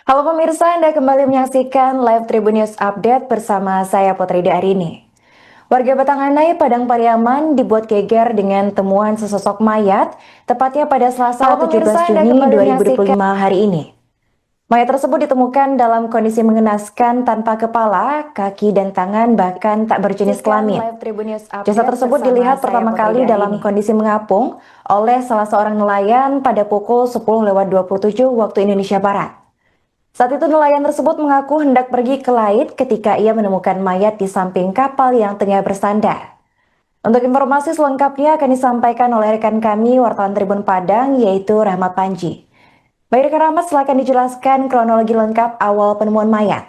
Halo pemirsa, Anda kembali menyaksikan live Tribun News Update bersama saya Putri Darini. Warga Batanganai, Padang Pariaman dibuat geger dengan temuan sesosok mayat, tepatnya pada Selasa 17 Juni 2025 hari ini. Mayat tersebut ditemukan dalam kondisi mengenaskan tanpa kepala, kaki dan tangan bahkan tak berjenis kelamin. Jasad tersebut dilihat pertama kali dalam kondisi mengapung oleh salah seorang nelayan pada pukul 10:27 waktu Indonesia Barat. Saat itu nelayan tersebut mengaku hendak pergi ke laut ketika ia menemukan mayat di samping kapal yang tengah bersandar. Untuk informasi selengkapnya akan disampaikan oleh rekan kami wartawan Tribun Padang yaitu Rahmat Panji. Baik rekan Rahmat, silakan dijelaskan kronologi lengkap awal penemuan mayat.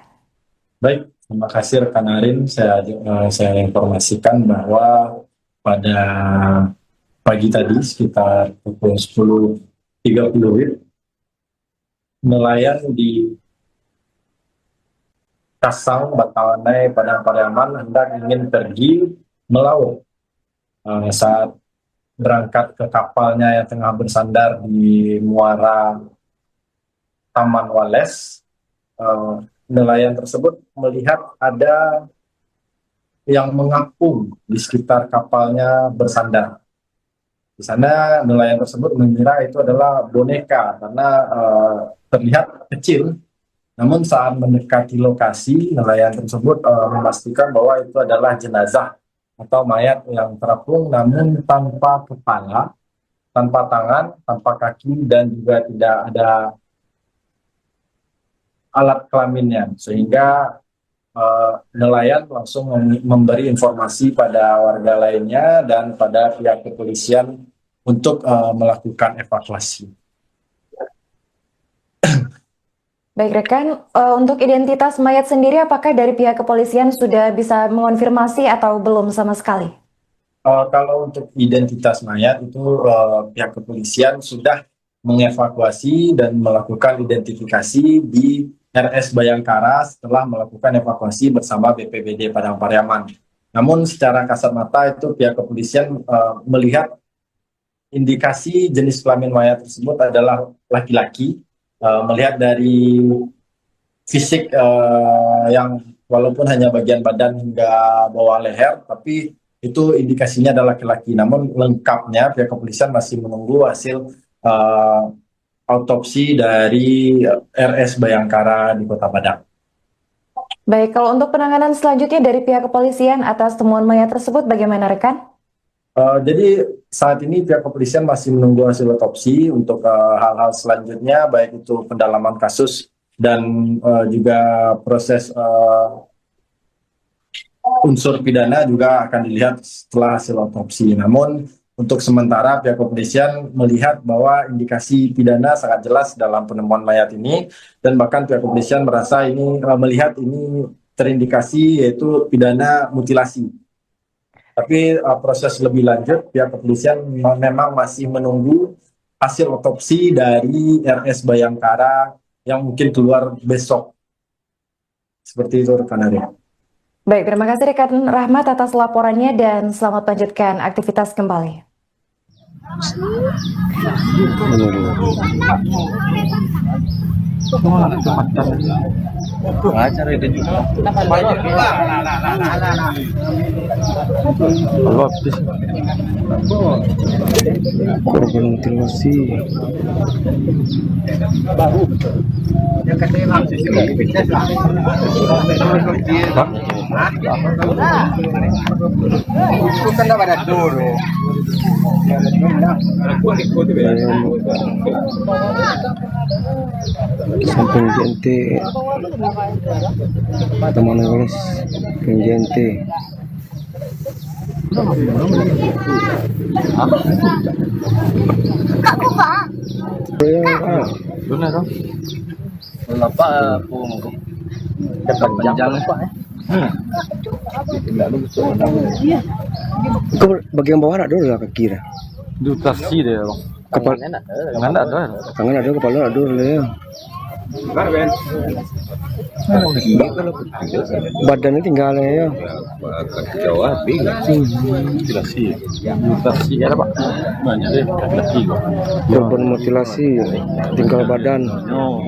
Baik, terima kasih rekan Arin. Saya informasikan bahwa pada pagi tadi sekitar pukul 10.30 nelayan di Kasang, Batanganai, Padang Pariaman hendak ingin pergi melaut. Saat berangkat ke kapalnya yang tengah bersandar di muara Taman Wales, nelayan tersebut melihat ada yang mengapung di sekitar kapalnya bersandar. Di sana nelayan tersebut mengira itu adalah boneka karena terlihat kecil. Namun saat mendekati lokasi, nelayan tersebut memastikan bahwa itu adalah jenazah atau mayat yang terapung namun tanpa kepala, tanpa tangan, tanpa kaki, dan juga tidak ada alat kelaminnya, sehingga nelayan langsung memberi informasi pada warga lainnya dan pada pihak kepolisian untuk melakukan evakuasi. Baik rekan, untuk identitas mayat sendiri apakah dari pihak kepolisian sudah bisa mengonfirmasi atau belum sama sekali? Kalau untuk identitas mayat itu pihak kepolisian sudah mengevakuasi dan melakukan identifikasi di RS Bayangkara setelah melakukan evakuasi bersama BPBD Padang Pariaman. Namun secara kasat mata itu pihak kepolisian melihat indikasi jenis kelamin mayat tersebut adalah laki-laki. Melihat dari fisik yang walaupun hanya bagian badan hingga bawah leher, tapi itu indikasinya adalah laki-laki. Namun lengkapnya pihak kepolisian masih menunggu hasil autopsi dari RS Bayangkara di Kota Padang. Baik, kalau untuk penanganan selanjutnya dari pihak kepolisian atas temuan mayat tersebut bagaimana rekan? Jadi saat ini pihak kepolisian masih menunggu hasil otopsi untuk hal-hal selanjutnya, baik itu pendalaman kasus dan juga proses unsur pidana juga akan dilihat setelah hasil otopsi. Namun untuk sementara pihak kepolisian melihat bahwa indikasi pidana sangat jelas dalam penemuan mayat ini, dan bahkan pihak kepolisian merasa ini melihat ini terindikasi yaitu pidana mutilasi. Tapi proses lebih lanjut pihak kepolisian memang masih menunggu hasil otopsi dari RS Bayangkara yang mungkin keluar besok. Seperti itu rekan Arya. Baik, terima kasih rekan Rahmat atas laporannya dan selamat melanjutkan aktivitas kembali. Korban mutilasi. Samping gente teman nulis gente Aku pak. benar dong. Apa aku panjang pak? Ke bagian bawah ada dulu lah ke kiri. Dutasi deh bang. Kepala Tangan ada. tangan ada kepala ada dulu ya. Badannya tinggalnya ya. Jawa bingung. Mutilasi. Mutilasi ada Pak. Banyak deh laki-laki kok. Korban mutilasi tinggal badan.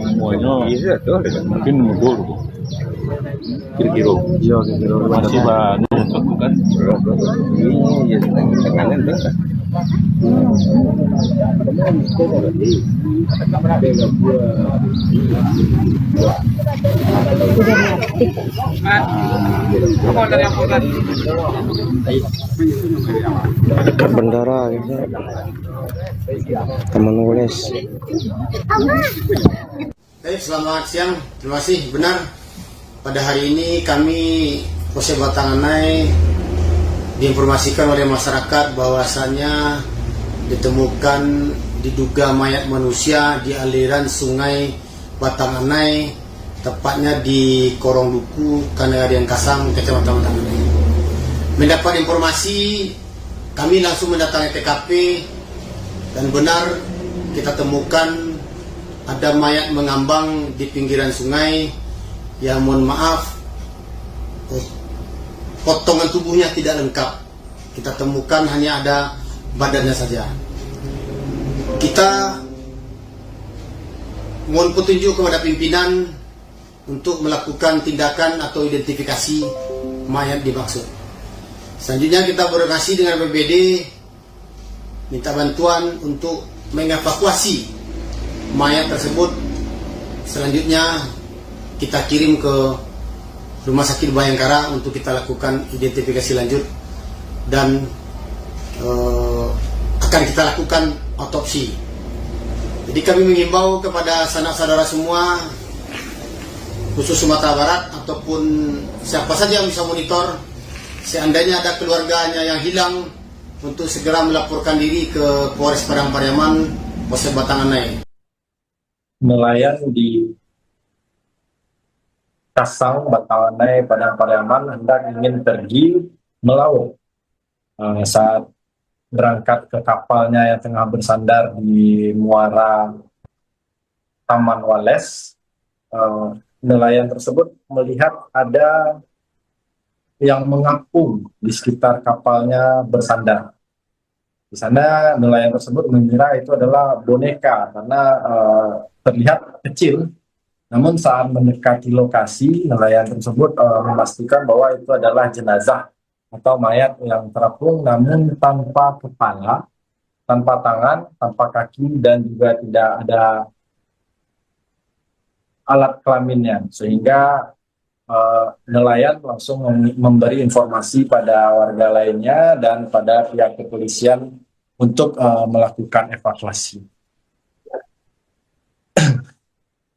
Semuanya. Iya tuh. Mungkin mundur. Kira-kira. Iya, kira-kira. Masih baru kan. Iya, tangannya enggak. Dekat bandara gitu. Taman Woles. Baik, selamat siang. Terima kasih. Benar, pada hari ini kami Polsek Batanganai diinformasikan oleh masyarakat bahwasannya ditemukan diduga mayat manusia di aliran sungai Batanganai, tepatnya di Korong Duku, Kanagarian Kasang, Kecamatan Batanganai. Mendapat informasi, kami langsung mendatangi TKP dan benar kita temukan ada mayat mengambang di pinggiran sungai yang mohon maaf potongan tubuhnya tidak lengkap. Kita temukan hanya ada badannya saja. Kita mohon petunjuk kepada pimpinan untuk melakukan tindakan atau identifikasi mayat dimaksud. Selanjutnya kita berkoordinasi dengan BPBD, minta bantuan untuk mengevakuasi mayat tersebut. Selanjutnya kita kirim ke Rumah Sakit Bayangkara untuk kita lakukan identifikasi lanjut dan akan kita lakukan autopsi. Jadi kami mengimbau kepada sanak saudara semua, khusus Sumatera Barat ataupun siapa saja yang bisa monitor, seandainya ada keluarganya yang hilang, untuk segera melaporkan diri ke Polres Padang Pariaman, Polsek Batanganai. Nelayan di Kasang, Batanganai, Padang Pariaman hendak ingin pergi melaut. Saat berangkat ke kapalnya yang tengah bersandar di muara Taman Wales, nelayan tersebut melihat ada yang mengapung di sekitar kapalnya bersandar. Di sana nelayan tersebut mengira itu adalah boneka karena terlihat kecil. Namun saat mendekati lokasi, nelayan tersebut memastikan bahwa itu adalah jenazah atau mayat yang terapung namun tanpa kepala, tanpa tangan, tanpa kaki, dan juga tidak ada alat kelaminnya, sehingga nelayan langsung memberi informasi pada warga lainnya dan pada pihak kepolisian untuk melakukan evakuasi.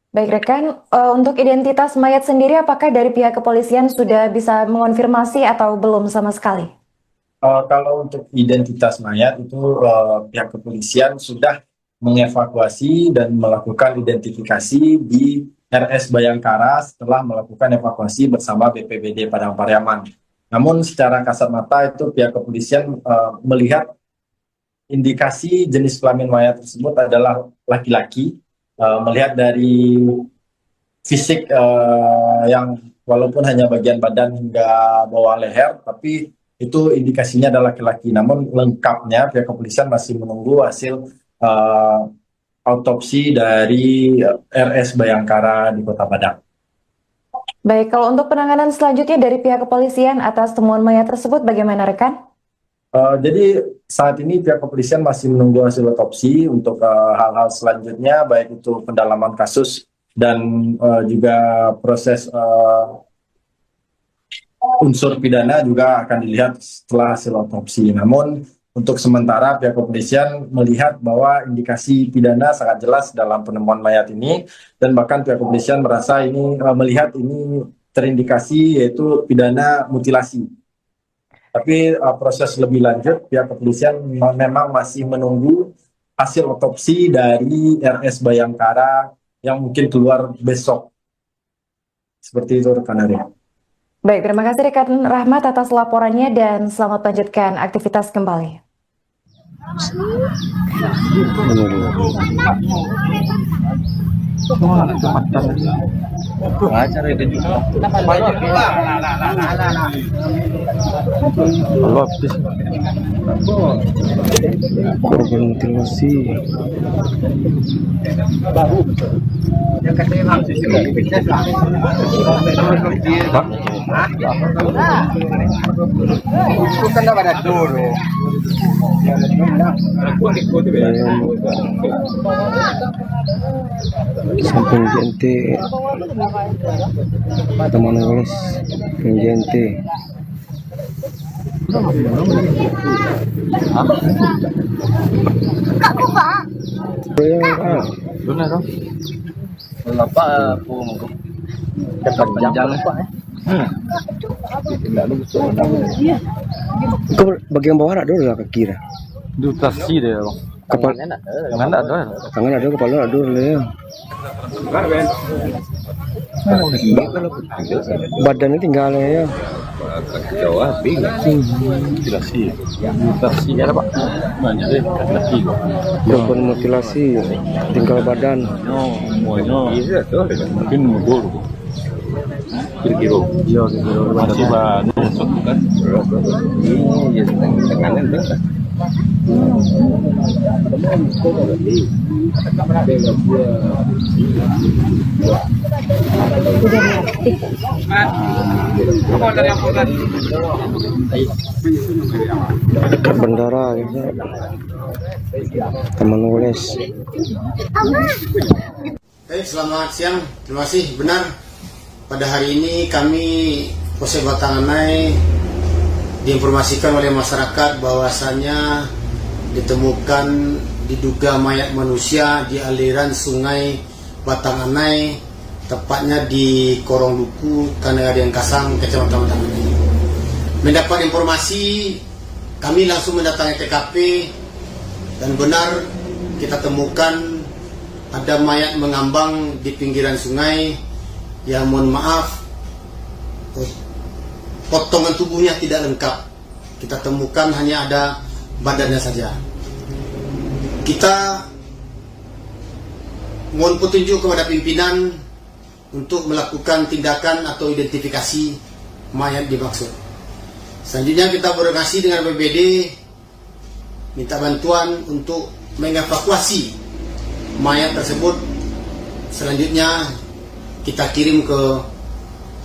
Baik rekan, untuk identitas mayat sendiri apakah dari pihak kepolisian sudah bisa mengonfirmasi atau belum sama sekali? Kalau untuk identitas mayat itu pihak kepolisian sudah mengevakuasi dan melakukan identifikasi di RS Bayangkara setelah melakukan evakuasi bersama BPBD Padang Pariaman. Namun secara kasat mata itu pihak kepolisian melihat indikasi jenis kelamin mayat tersebut adalah laki-laki. Melihat dari fisik yang walaupun hanya bagian badan hingga bawah leher, tapi itu indikasinya adalah laki-laki. Namun lengkapnya pihak kepolisian masih menunggu hasil autopsi dari RS Bayangkara di Kota Padang. Baik, kalau untuk penanganan selanjutnya dari pihak kepolisian atas temuan mayat tersebut bagaimana rekan? Jadi saat ini pihak kepolisian masih menunggu hasil otopsi untuk hal-hal selanjutnya, baik itu pendalaman kasus dan juga proses unsur pidana juga akan dilihat setelah hasil otopsi. Namun untuk sementara pihak kepolisian melihat bahwa indikasi pidana sangat jelas dalam penemuan mayat ini, dan bahkan pihak kepolisian merasa ini melihat ini terindikasi yaitu pidana mutilasi. Tapi proses lebih lanjut pihak kepolisian memang masih menunggu hasil otopsi dari RS Bayangkara yang mungkin keluar besok. Seperti itu rekan Arya. Baik, terima kasih rekan Rahmat atas laporannya dan selamat lanjutkan aktivitas kembali. Acara itu juga. Allah habis. Korban mutilasi. Samping jente teman nulis penjente Benar dong. Kenapa aku kepanjang Pak? Tidak lucu. ke bagian bawah ada dulu lah ke kiri Dutasi deh bang. Kepala Tangan ada. tangan ada kepala ada dulu ya badannya tinggalnya ya Jawa bingung. Mutilasi. Mutasi ada Pak. Banyak deh laki. korban mutilasi tinggal badan Iya tuh. Mungkin mundur. Kira-kira. Iya kira-kira. Masih baru masuk kan. Iya tangannya tuh. bendera gitu teman nulis Baik, selamat siang. Terima kasih. Benar, pada hari ini kami Polsek Batanganai diinformasikan oleh masyarakat bahwasannya ditemukan diduga mayat manusia di aliran sungai Batanganai, tepatnya di Korong Luku, Kanegarian Kasang, Kecamatan Batanganai. Mendapat informasi, kami langsung mendatangi TKP dan benar kita temukan ada mayat mengambang di pinggiran sungai yang mohon maaf potongan tubuhnya tidak lengkap. Kita temukan hanya ada badannya saja. Kita mohon petunjuk kepada pimpinan untuk melakukan tindakan atau identifikasi mayat dimaksud. Selanjutnya kita berkoordinasi dengan BPBD, minta bantuan untuk mengevakuasi mayat tersebut. Selanjutnya kita kirim ke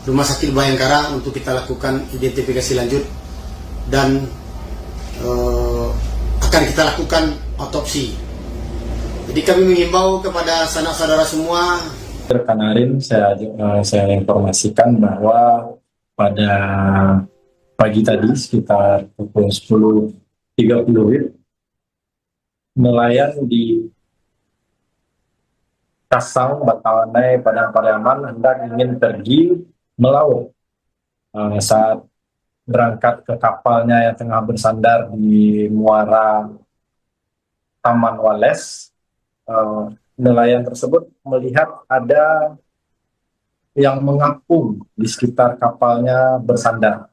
Rumah Sakit Bayangkara untuk kita lakukan identifikasi lanjut dan akan kita lakukan otopsi. Jadi kami mengimbau kepada sanak saudara semua. Kemarin saya informasikan bahwa pada pagi tadi sekitar pukul 10.30 nelayan di Kasang, Batanganai, Padang Pariaman hendak ingin pergi melaut. Saat berangkat ke kapalnya yang tengah bersandar di muara Taman Wales, nelayan tersebut melihat ada yang mengapung di sekitar kapalnya bersandar.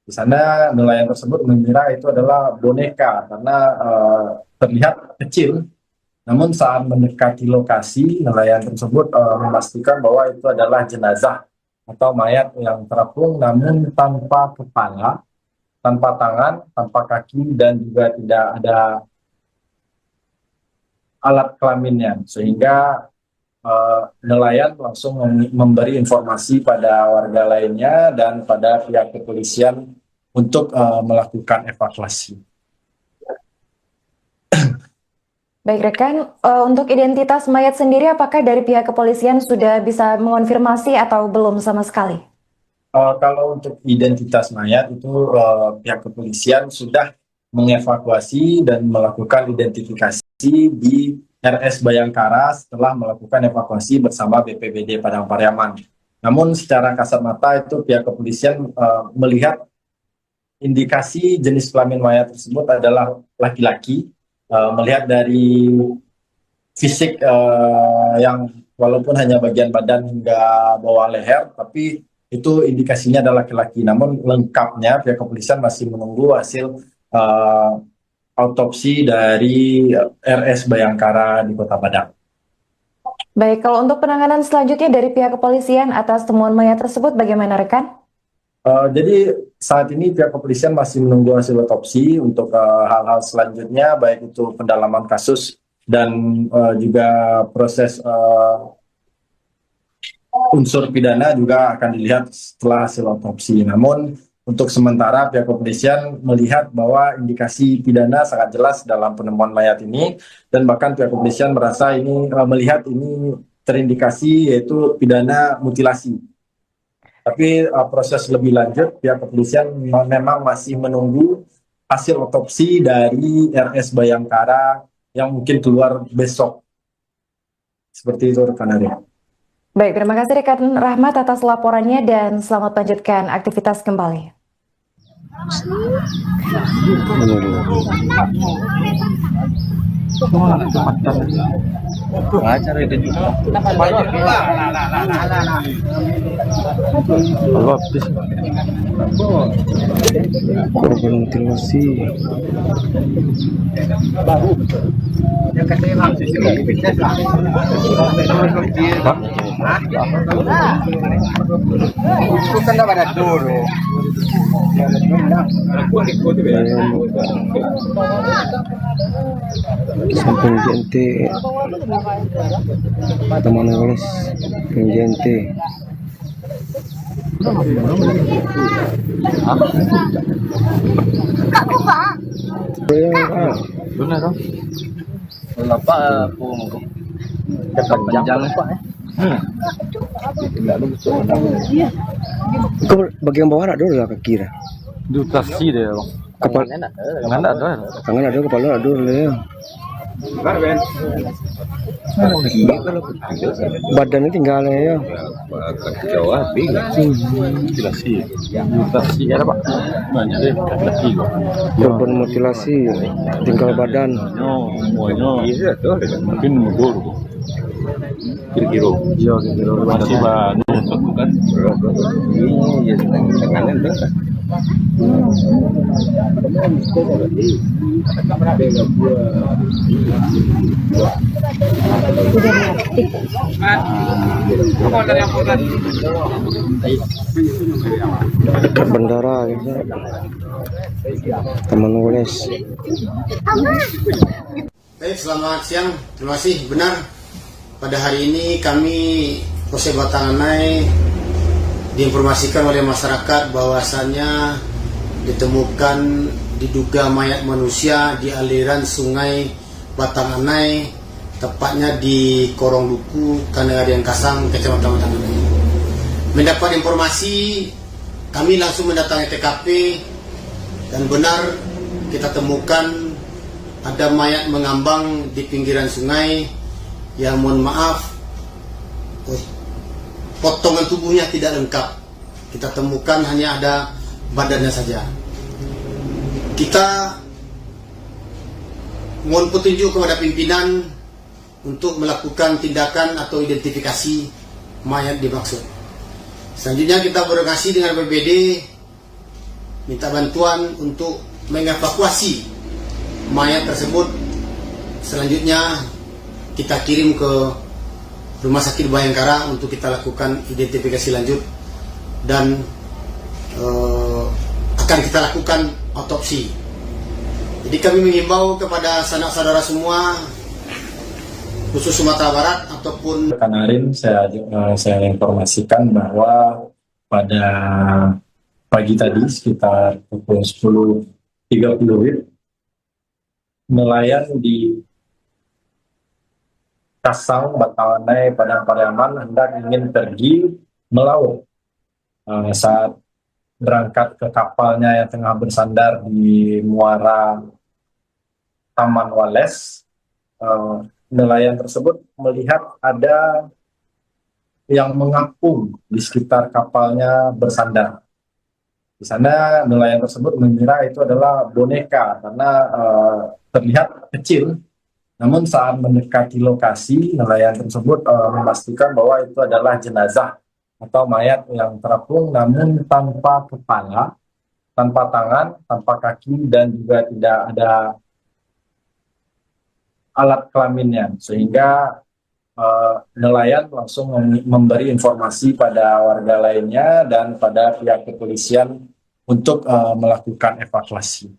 Di sana nelayan tersebut mengira itu adalah boneka karena terlihat kecil. Namun saat mendekati lokasi, nelayan tersebut memastikan bahwa itu adalah jenazah atau mayat yang terapung namun tanpa kepala, tanpa tangan, tanpa kaki, dan juga tidak ada alat kelaminnya. Sehingga nelayan langsung memberi informasi pada warga lainnya dan pada pihak kepolisian untuk melakukan evakuasi. Baik rekan, untuk identitas mayat sendiri apakah dari pihak kepolisian sudah bisa mengonfirmasi atau belum sama sekali? Kalau untuk identitas mayat itu pihak kepolisian sudah mengevakuasi dan melakukan identifikasi di RS Bayangkara setelah melakukan evakuasi bersama BPBD Padang Pariaman. Namun secara kasat mata itu pihak kepolisian melihat indikasi jenis kelamin mayat tersebut adalah laki-laki. Melihat dari fisik yang walaupun hanya bagian badan hingga bawah leher, tapi itu indikasinya adalah laki-laki. Namun lengkapnya pihak kepolisian masih menunggu hasil autopsi dari RS Bayangkara di Kota Padang. Baik, kalau untuk penanganan selanjutnya dari pihak kepolisian atas temuan mayat tersebut bagaimana rekan? Jadi saat ini pihak kepolisian masih menunggu hasil otopsi untuk hal-hal selanjutnya, baik itu pendalaman kasus dan juga proses unsur pidana juga akan dilihat setelah hasil otopsi. Namun untuk sementara pihak kepolisian melihat bahwa indikasi pidana sangat jelas dalam penemuan mayat ini, dan bahkan pihak kepolisian merasa ini melihat ini terindikasi yaitu pidana mutilasi. Tapi proses lebih lanjut pihak kepolisian memang masih menunggu hasil otopsi dari RS Bayangkara yang mungkin keluar besok. Seperti itu rekan Arya. Baik, terima kasih rekan Rahmat atas laporannya dan selamat melanjutkan aktivitas kembali. Korban mutilasi. Samping gente teman nulis gente Benar dong. Kenapa aku panjang Pak? Ke bagian bawah ada dulu lah ke kiri. Dutasi deh bang. Kepala Tangan ada. tangan ada, kepala ada dulu ya. Badannya tinggalnya ya. Jawa bingung. Mutilasi. Mutasi ada Pak. Banyak deh. Mutilasi kok. Korban mutilasi tinggal badan. Semuanya. Iya tuh. Mungkin mundur. Kira-kira. Iya kira-kira. Masih baru satu kan. Iya tangannya enggak. Dekat bandara gitu. Teman nulis. Baik, selamat siang. Terima kasih. Benar, pada hari ini kami Polsek Batanganai diinformasikan oleh masyarakat bahwasannya ditemukan diduga mayat manusia di aliran sungai Batanganai, tepatnya di Korong Duku, Kanegarian Kasang, Kecamatan Batanganai. Mendapat informasi, kami langsung mendatangi TKP dan benar kita temukan ada mayat mengambang di pinggiran sungai yang mohon maaf potongan tubuhnya tidak lengkap. Kita temukan hanya ada badannya saja. Kita mohon petunjuk kepada pimpinan untuk melakukan tindakan atau identifikasi mayat dimaksud. Selanjutnya kita berkoordinasi dengan BPBD, minta bantuan untuk mengevakuasi mayat tersebut. Selanjutnya kita kirim ke Rumah Sakit Bayangkara untuk kita lakukan identifikasi lanjut dan akan kita lakukan otopsi. Jadi kami mengimbau kepada sanak saudara semua, khusus Sumatera Barat ataupun Rekan Arin, saya informasikan bahwa pada pagi tadi sekitar pukul 10.30 nelayan di Kasang, Batanganai, Padang Pariaman hendak ingin pergi melaut. Saat berangkat ke kapalnya yang tengah bersandar di muara Taman Wales, nelayan tersebut melihat ada yang mengapung di sekitar kapalnya bersandar. Di sana nelayan tersebut mengira itu adalah boneka karena terlihat kecil. Namun saat mendekati lokasi, nelayan tersebut memastikan bahwa itu adalah jenazah atau mayat yang terapung namun tanpa kepala, tanpa tangan, tanpa kaki, dan juga tidak ada alat kelaminnya. Sehingga nelayan langsung memberi informasi pada warga lainnya dan pada pihak kepolisian untuk melakukan evakuasi.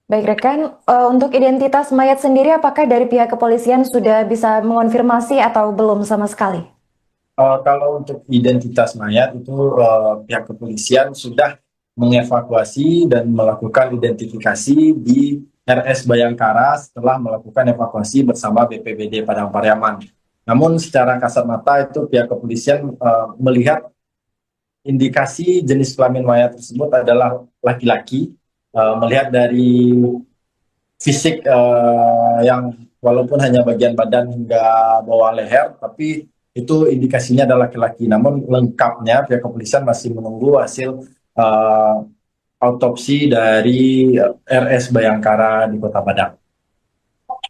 Baik rekan, untuk identitas mayat sendiri apakah dari pihak kepolisian sudah bisa mengonfirmasi atau belum sama sekali? Kalau untuk identitas mayat itu pihak kepolisian sudah mengevakuasi dan melakukan identifikasi di RS Bayangkara setelah melakukan evakuasi bersama BPBD Padang Pariaman. Namun secara kasat mata itu pihak kepolisian melihat indikasi jenis kelamin mayat tersebut adalah laki-laki. Melihat dari fisik yang walaupun hanya bagian badan hingga bawah leher, tapi itu indikasinya adalah laki-laki. Namun lengkapnya pihak kepolisian masih menunggu hasil autopsi dari RS Bayangkara di Kota Padang.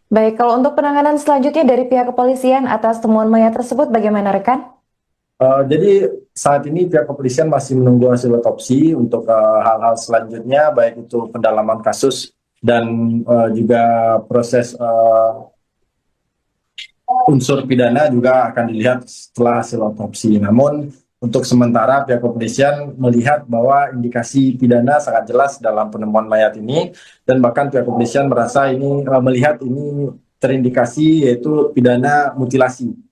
Baik, kalau untuk penanganan selanjutnya dari pihak kepolisian atas temuan mayat tersebut bagaimana rekan? Jadi saat ini pihak kepolisian masih menunggu hasil otopsi untuk hal-hal selanjutnya, baik itu pendalaman kasus dan juga proses unsur pidana juga akan dilihat setelah hasil otopsi. Namun untuk sementara pihak kepolisian melihat bahwa indikasi pidana sangat jelas dalam penemuan mayat ini, dan bahkan pihak kepolisian merasa ini melihat ini terindikasi yaitu pidana mutilasi.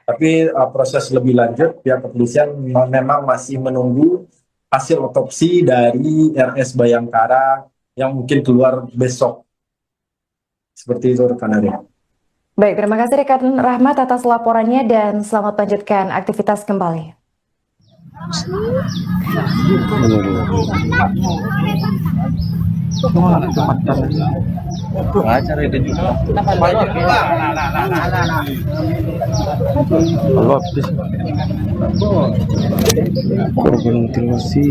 Tapi proses lebih lanjut pihak kepolisian memang masih menunggu hasil otopsi dari RS Bayangkara yang mungkin keluar besok. Seperti itu rekan Arya. Baik, terima kasih rekan Rahmat atas laporannya dan selamat melanjutkan aktivitas kembali. Korban mutilasi.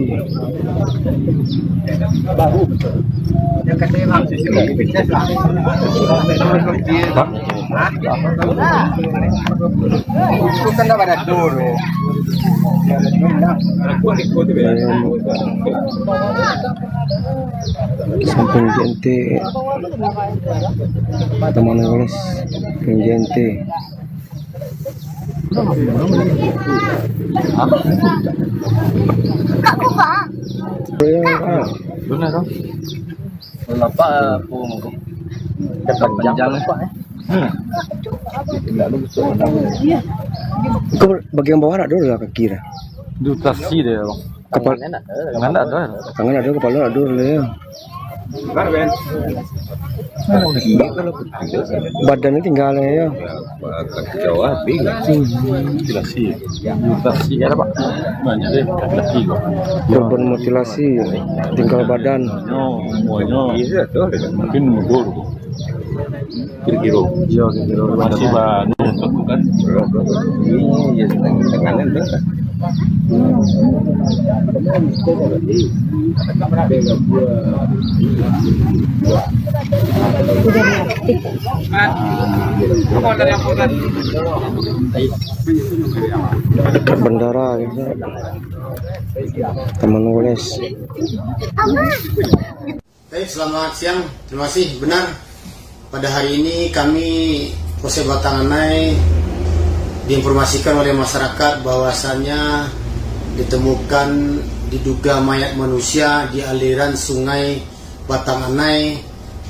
Samping gente teman nulis gente Benar dong. Kenapa aku panjang Pak? Ke bagian bawah ada dulu lah ke kiri. Dutasi deh bang. Kepala Tangan ada. tangan ada, kepala ada dulu ya. Badannya tinggal ya. Jawa mutilasi. Dutasi ada Pak. Banyak deh laki kok. Korban mutilasi tinggal badan. Iya tuh. Mungkin mundur. Kira-kira. Iya, kira-kira Masih baru kan? Iya, tangannya enggak. Dekat bandara gitu. Teman nulis. Baik, selamat siang. Terima kasih. Benar, pada hari ini kami Polsek Batanganai diinformasikan oleh masyarakat bahwasannya ditemukan diduga mayat manusia di aliran sungai Batanganai,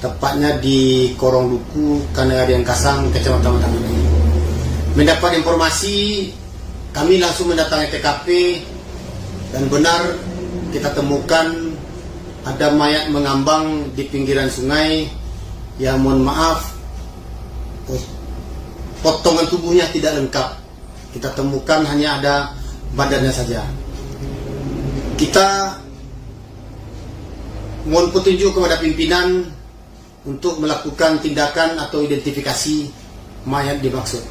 tepatnya di Korong Duku, Kanegarian Kasang, Kecamatan Batanganai. Mendapat informasi, kami langsung mendatangi TKP dan benar kita temukan ada mayat mengambang di pinggiran sungai yang mohon maaf potongan tubuhnya tidak lengkap. Kita temukan hanya ada badannya saja. Kita mohon petunjuk kepada pimpinan untuk melakukan tindakan atau identifikasi mayat dimaksud.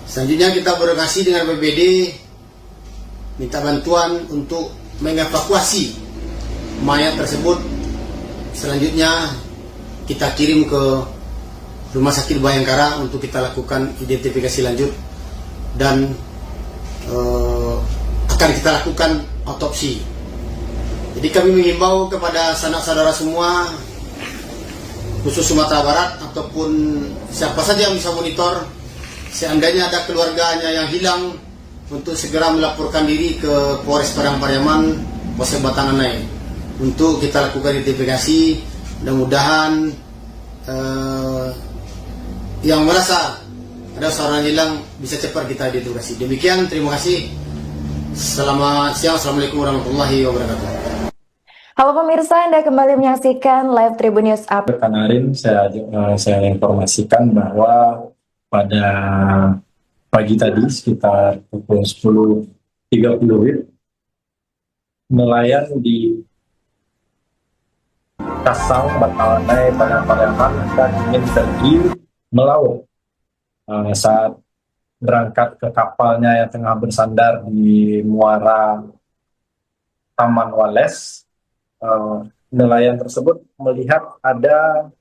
Selanjutnya kita berkoordinasi dengan BPBD, minta bantuan untuk mengevakuasi mayat tersebut. Selanjutnya kita kirim ke Rumah Sakit Bayangkara untuk kita lakukan identifikasi lanjut dan akan kita lakukan autopsi. Jadi kami mengimbau kepada sanak saudara semua, khusus Sumatera Barat ataupun siapa saja yang bisa monitor, seandainya ada keluarganya yang hilang, untuk segera melaporkan diri ke Polres Padang Pariaman, Polsek Batanganai, untuk kita lakukan identifikasi. Mudah-mudahan yang merasa ada seorang hilang bisa cepat kita identifikasi. Demikian, terima kasih. Selamat siang, assalamualaikum warahmatullahi wabarakatuh. Halo pemirsa, Anda kembali menyaksikan live Tribun News Update. Kemarin saya informasikan bahwa pada pagi tadi sekitar pukul 10.30 nelayan di Kasang, Batanganai, Padang Pariaman hendak ingin pergi melaut. Saat berangkat ke kapalnya yang tengah bersandar di muara Taman Wales, nelayan tersebut melihat ada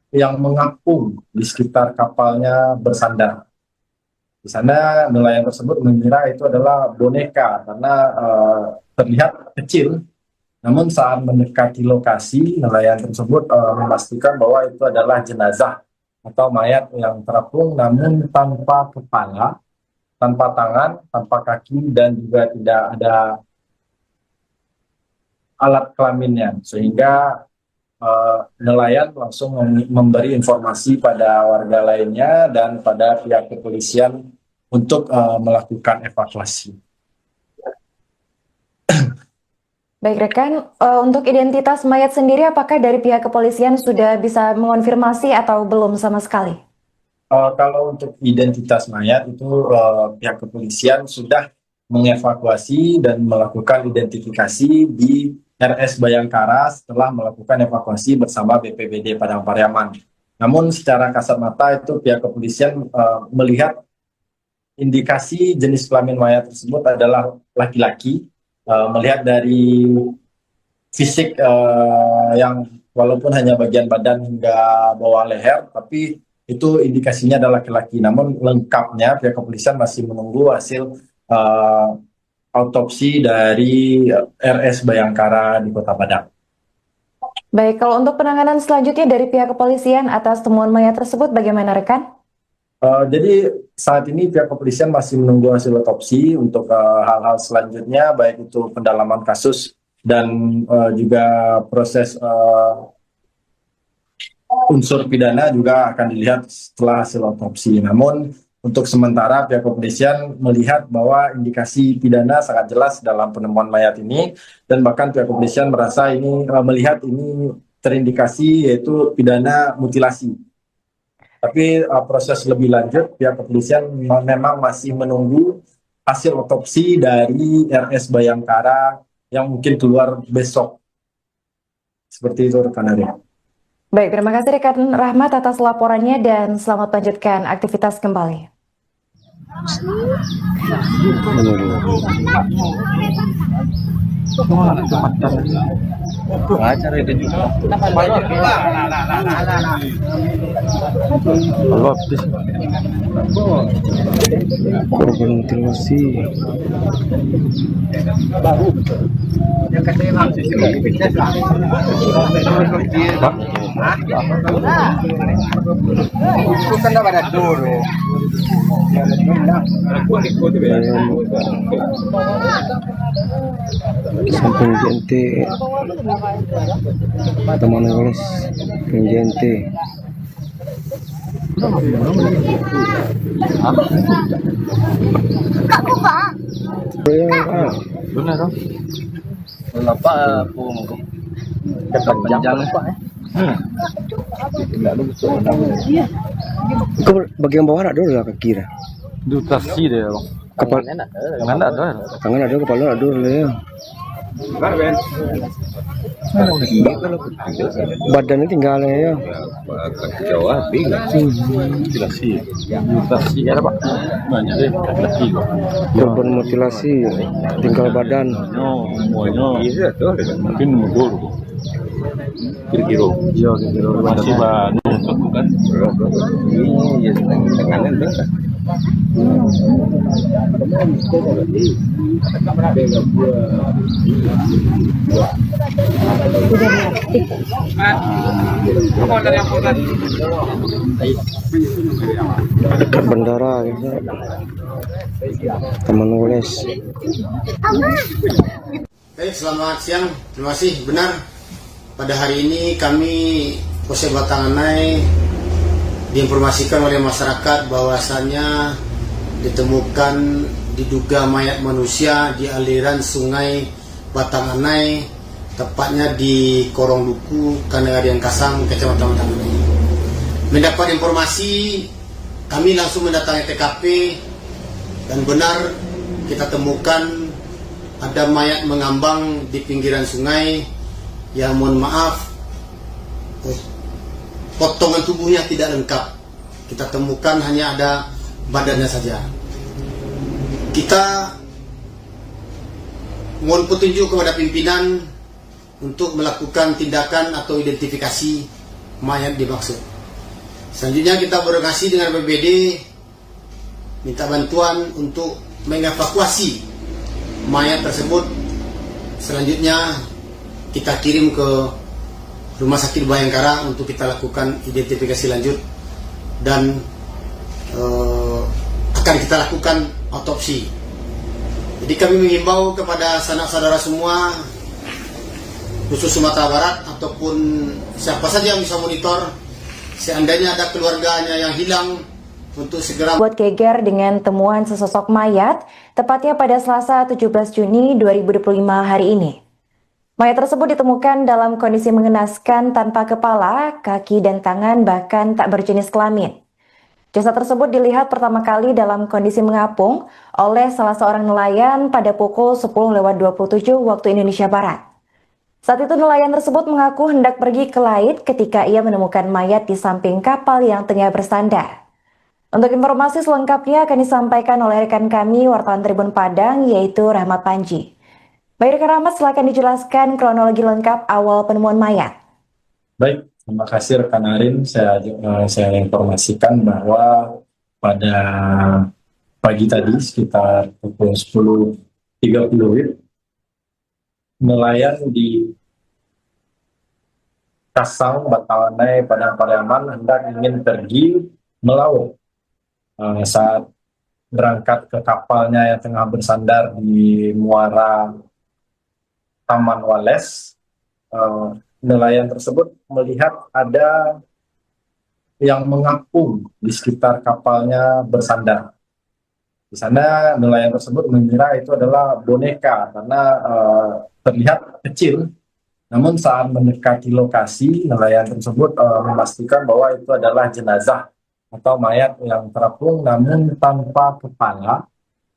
yang mengapung di sekitar kapalnya bersandar. Di sana nelayan tersebut mengira itu adalah boneka karena terlihat kecil. Namun saat mendekati lokasi, nelayan tersebut memastikan bahwa itu adalah jenazah atau mayat yang terapung namun tanpa kepala, tanpa tangan, tanpa kaki, dan juga tidak ada alat kelaminnya. Sehingga nelayan langsung memberi informasi pada warga lainnya dan pada pihak kepolisian untuk melakukan evakuasi. Baik rekan, untuk identitas mayat sendiri apakah dari pihak kepolisian sudah bisa mengonfirmasi atau belum sama sekali? Kalau untuk identitas mayat itu pihak kepolisian sudah mengevakuasi dan melakukan identifikasi di RS Bayangkara setelah melakukan evakuasi bersama BPBD Padang Pariaman. Namun secara kasat mata itu pihak kepolisian melihat indikasi jenis kelamin mayat tersebut adalah laki-laki. Melihat dari fisik yang walaupun hanya bagian badan hingga bawah leher, tapi itu indikasinya adalah laki-laki. Namun lengkapnya pihak kepolisian masih menunggu hasil autopsi dari RS Bayangkara di Kota Padang. Baik, kalau untuk penanganan selanjutnya dari pihak kepolisian atas temuan mayat tersebut bagaimana rekan? Jadi saat ini pihak kepolisian masih menunggu hasil otopsi untuk hal-hal selanjutnya, baik itu pendalaman kasus dan juga proses unsur pidana juga akan dilihat setelah hasil otopsi. Namun untuk sementara pihak kepolisian melihat bahwa indikasi pidana sangat jelas dalam penemuan mayat ini, dan bahkan pihak kepolisian merasa ini melihat ini terindikasi yaitu pidana mutilasi. Tapi proses lebih lanjut pihak kepolisian memang masih menunggu hasil otopsi dari RS Bayangkara yang mungkin keluar besok. Seperti itu rekan Arya. Baik, terima kasih rekan Rahmat atas laporannya dan selamat melanjutkan aktivitas kembali. Acara itu juga. Korban mutilasi. Samping gente teman nulis gente Benar dong. Kenapa aku kepanjangan Pak? Tidak lucu. ke bagian bawah ada dulu lah kaki dah. Dutasi deh bang. Kepala Tangan ada. tangan ada, kepala ada dulu ya. Badannya tinggal ya. Kaki Jawa bingung. Mutilasi. Dutasi ada Pak. Banyak deh laki kok. Korban mutilasi tinggal badan. Semuanya. Iya tuh. Mungkin mundur. Kira-kira. Iya, kira-kira Masih baru kan. Iya, tangannya Dekat bandara gitu. Taman Woles. Baik, selamat siang. Terima kasih. Benar, pada hari ini kami Polsek Batanganai diinformasikan oleh masyarakat bahwasannya ditemukan diduga mayat manusia di aliran sungai Batanganai, tepatnya di Korong Duku, Kanegarian Kasang, Kecamatan Batanganai. Mendapat informasi, kami langsung mendatangi TKP dan benar kita temukan ada mayat mengambang di pinggiran sungai yang mohon maaf potongan tubuhnya tidak lengkap. Kita temukan hanya ada badannya saja. Kita mohon petunjuk kepada pimpinan untuk melakukan tindakan atau identifikasi mayat dimaksud. Selanjutnya kita berkoordinasi dengan BPBD, minta bantuan untuk mengevakuasi mayat tersebut. Selanjutnya kita kirim ke Rumah Sakit Bayangkara untuk kita lakukan identifikasi lanjut dan akan kita lakukan autopsi. Jadi kami mengimbau kepada sanak saudara semua, khusus Sumatera Barat ataupun siapa saja yang bisa monitor, seandainya ada keluarganya yang hilang, untuk segera Buat geger dengan temuan sesosok mayat, tepatnya pada Selasa 17 Juni 2025 hari ini. Mayat tersebut ditemukan dalam kondisi mengenaskan tanpa kepala, kaki dan tangan bahkan tak berjenis kelamin. Jasad tersebut dilihat pertama kali dalam kondisi mengapung oleh salah seorang nelayan pada pukul 10:27 waktu Indonesia Barat. Saat itu nelayan tersebut mengaku hendak pergi ke laut ketika ia menemukan mayat di samping kapal yang tengah bersandar. Untuk informasi selengkapnya akan disampaikan oleh rekan kami wartawan Tribun Padang yaitu Rahmat Panji. Baik rekan Rahmat, silakan dijelaskan kronologi lengkap awal penemuan mayat. Baik, terima kasih rekan Arin. Saya informasikan bahwa pada pagi tadi sekitar pukul 10.30 nelayan di Kasang, Batanganai, Padang Pariaman hendak ingin pergi melaut. Saat berangkat ke kapalnya yang tengah bersandar di muara Taman Wales, nelayan tersebut melihat ada yang mengapung di sekitar kapalnya bersandar. Di sana nelayan tersebut mengira itu adalah boneka karena terlihat kecil. Namun saat mendekati lokasi, nelayan tersebut memastikan bahwa itu adalah jenazah atau mayat yang terapung namun tanpa kepala,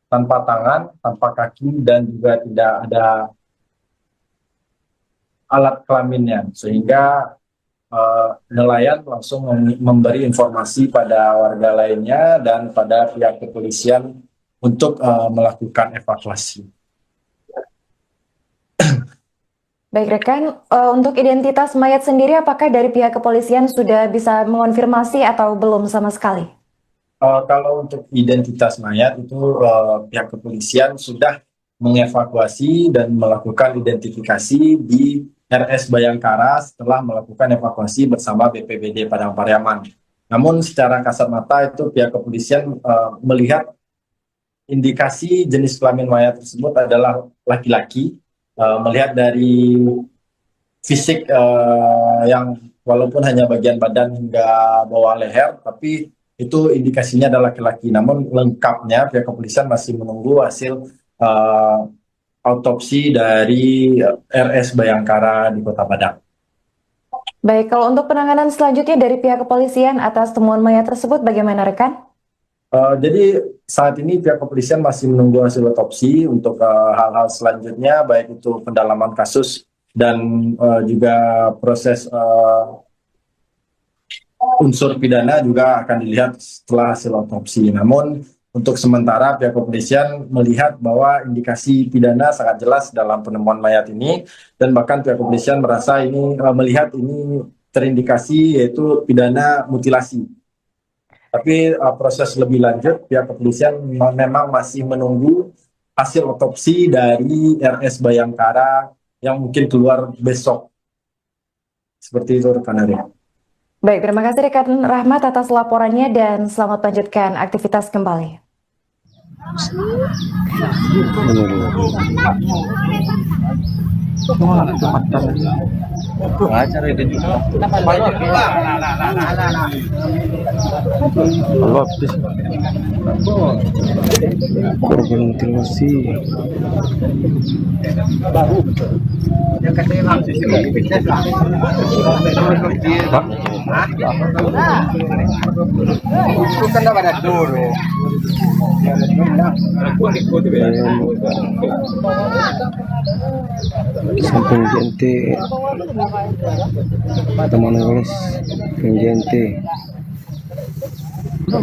tanpa tangan, tanpa kaki, dan juga tidak ada alat kelaminnya. Sehingga nelayan langsung memberi informasi pada warga lainnya dan pada pihak kepolisian untuk melakukan evakuasi. Baik rekan, untuk identitas mayat sendiri apakah dari pihak kepolisian sudah bisa mengonfirmasi atau belum sama sekali? Kalau untuk identitas mayat itu pihak kepolisian sudah mengevakuasi dan melakukan identifikasi di RS Bayangkara setelah melakukan evakuasi bersama BPBD Padang Pariaman. Namun secara kasat mata itu pihak kepolisian melihat indikasi jenis kelamin mayat tersebut adalah laki-laki. Melihat dari fisik yang walaupun hanya bagian badan hingga bawah leher, tapi itu indikasinya adalah laki-laki. Namun lengkapnya pihak kepolisian masih menunggu hasil autopsi dari RS Bayangkara di Kota Padang. Baik, kalau untuk penanganan selanjutnya dari pihak kepolisian atas temuan mayat tersebut bagaimana rekan? Jadi saat ini pihak kepolisian masih menunggu hasil otopsi untuk hal-hal selanjutnya, baik itu pendalaman kasus dan juga proses unsur pidana juga akan dilihat setelah hasil otopsi. Namun untuk sementara pihak kepolisian melihat bahwa indikasi pidana sangat jelas dalam penemuan mayat ini, dan bahkan pihak kepolisian merasa ini melihat ini terindikasi yaitu pidana mutilasi. Tapi proses lebih lanjut pihak kepolisian memang masih menunggu hasil otopsi dari RS Bayangkara yang mungkin keluar besok. Seperti itu rekan Arya. Baik, terima kasih rekan Rahmat atas laporannya dan selamat melanjutkan aktivitas kembali. Korban mutilasi. Samping gente teman nulis gente Kau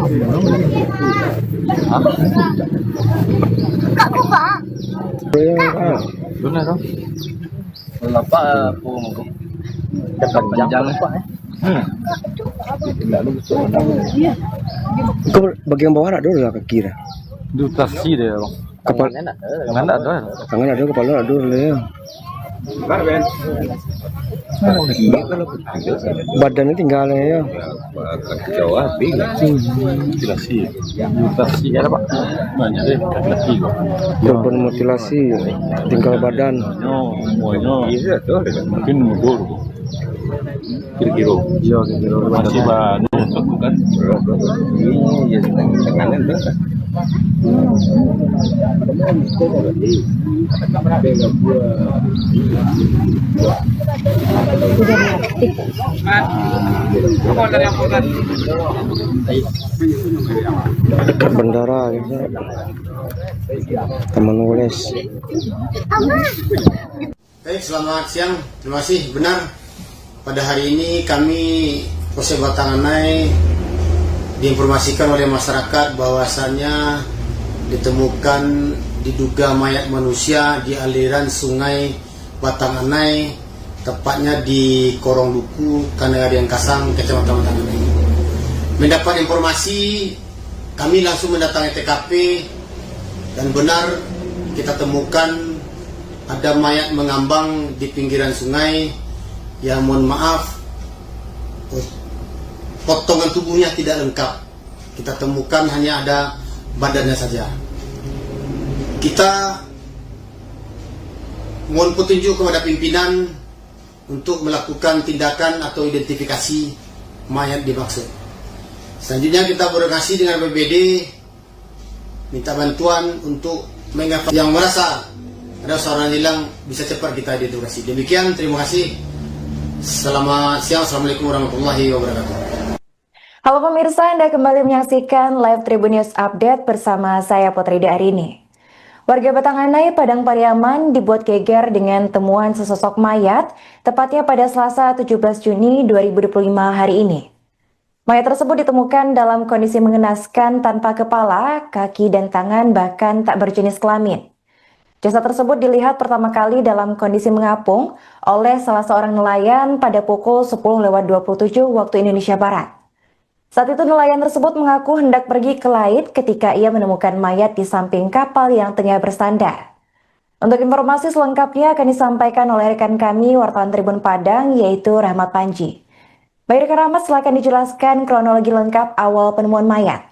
bagian bawah ada dulu lah kaki dah. Dutasi dia bang. Kepala Tangan ada. tangan ada, kepala ada dulu ya. Badannya tinggalnya ya. Jawa mutilasi. Dutasi ada pak. Banyak deh mutilasi. Korban mutilasi tinggal badan. Iya tuh. Mungkin mundur. Kira-kira. Iya, kira-kira Masih baru untuk kan. Iya, tangannya udah. Dekat bandara gitu. Teman nulis. Baik, selamat siang. Terima kasih. Benar, pada hari ini kami Polsek Batanganai diinformasikan oleh masyarakat bahwasannya ditemukan diduga mayat manusia di aliran sungai Batanganai, tepatnya di Korong Duku, Kanagarian Kasang, Kecamatan Batanganai. Mendapat informasi, kami langsung mendatangi TKP dan benar kita temukan ada mayat mengambang di pinggiran sungai yang mohon maaf potongan tubuhnya tidak lengkap. Kita temukan hanya ada badannya saja. Kita mohon petunjuk kepada pimpinan untuk melakukan tindakan atau identifikasi mayat dimaksud. Selanjutnya kita berkoordinasi dengan BPBD, minta bantuan untuk yang merasa ada seorang hilang bisa cepat kita identifikasi. Demikian, terima kasih. Selamat siang, assalamualaikum warahmatullahi wabarakatuh. Halo pemirsa, Anda kembali menyaksikan live Tribun News Update bersama saya Putri Arini. Warga Batanganai, Padang Pariaman dibuat geger dengan temuan sesosok mayat, tepatnya pada Selasa 17 Juni 2025 hari ini. Mayat tersebut ditemukan dalam kondisi mengenaskan tanpa kepala, kaki dan tangan bahkan tak berjenis kelamin. Jasad tersebut dilihat pertama kali dalam kondisi mengapung oleh salah seorang nelayan pada pukul 10.27 waktu Indonesia Barat. Saat itu nelayan tersebut mengaku hendak pergi ke laut ketika ia menemukan mayat di samping kapal yang tengah bersandar. Untuk informasi selengkapnya akan disampaikan oleh rekan kami wartawan Tribun Padang yaitu Rahmat Panji. Baik rekan Rahmat, silakan dijelaskan kronologi lengkap awal penemuan mayat.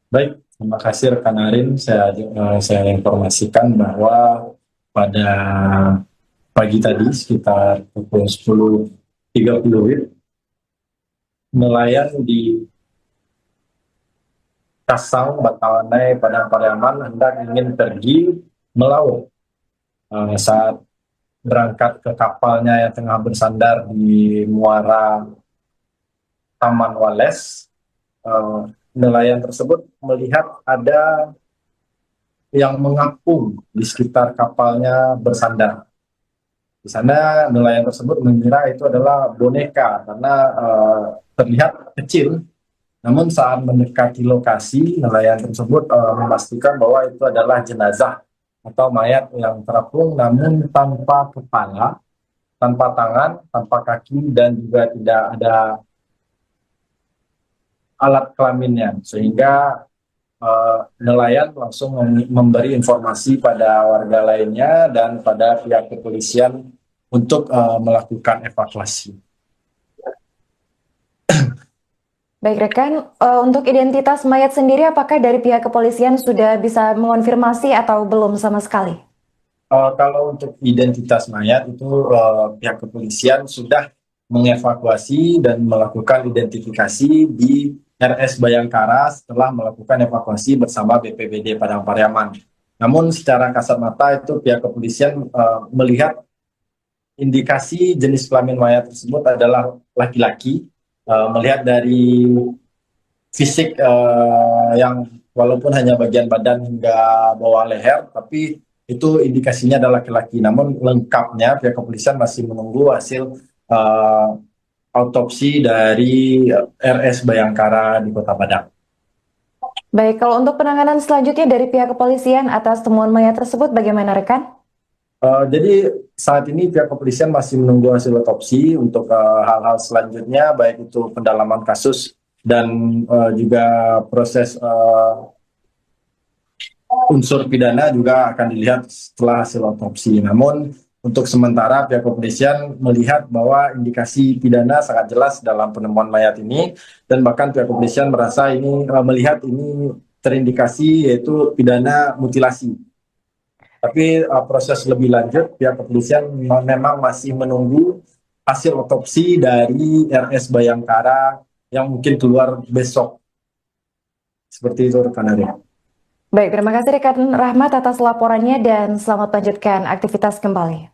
Baik, terima kasih rekan Arin. Saya informasikan bahwa pada pagi tadi sekitar pukul 10.30 nelayan di Kasang, Batanganai, Padang Pariaman hendak ingin pergi melaut. Saat berangkat ke kapalnya yang tengah bersandar di muara Taman Wales, nelayan tersebut melihat ada yang mengapung di sekitar kapalnya bersandar. Di sana nelayan tersebut mengira itu adalah boneka karena terlihat kecil. Namun saat mendekati lokasi, nelayan tersebut memastikan bahwa itu adalah jenazah atau mayat yang terapung namun tanpa kepala, tanpa tangan, tanpa kaki dan juga tidak ada alat kelaminnya, sehingga nelayan langsung memberi informasi pada warga lainnya dan pada pihak kepolisian untuk melakukan evakuasi. Baik rekan, untuk identitas mayat sendiri apakah dari pihak kepolisian sudah bisa mengonfirmasi atau belum sama sekali? Kalau untuk identitas mayat itu pihak kepolisian sudah mengevakuasi dan melakukan identifikasi di RS Bayangkara setelah melakukan evakuasi bersama BPBD Padang Pariaman. Namun secara kasat mata itu pihak kepolisian melihat indikasi jenis kelamin mayat tersebut adalah laki-laki. Melihat dari fisik yang walaupun hanya bagian badan hingga bawah leher, tapi itu indikasinya adalah laki-laki. Namun lengkapnya pihak kepolisian masih menunggu hasil autopsi dari RS Bayangkara di Kota Padang. Baik, kalau untuk penanganan selanjutnya dari pihak kepolisian atas temuan mayat tersebut bagaimana rekan? Jadi saat ini pihak kepolisian masih menunggu hasil otopsi untuk hal-hal selanjutnya, baik itu pendalaman kasus dan juga proses unsur pidana juga akan dilihat setelah hasil otopsi. Namun untuk sementara pihak kepolisian melihat bahwa indikasi pidana sangat jelas dalam penemuan mayat ini, dan bahkan pihak kepolisian merasa ini melihat ini terindikasi yaitu pidana mutilasi. Tapi proses lebih lanjut pihak kepolisian memang masih menunggu hasil otopsi dari RS Bayangkara yang mungkin keluar besok. Seperti itu rekan Arya. Baik, terima kasih rekan Rahmat atas laporannya dan selamat lanjutkan aktivitas kembali.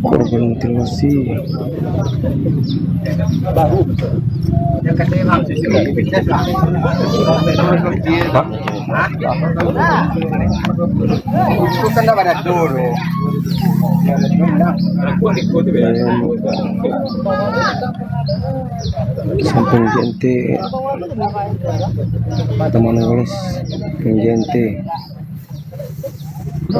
Korban mutilasi. Samping gente teman nulis gente Kau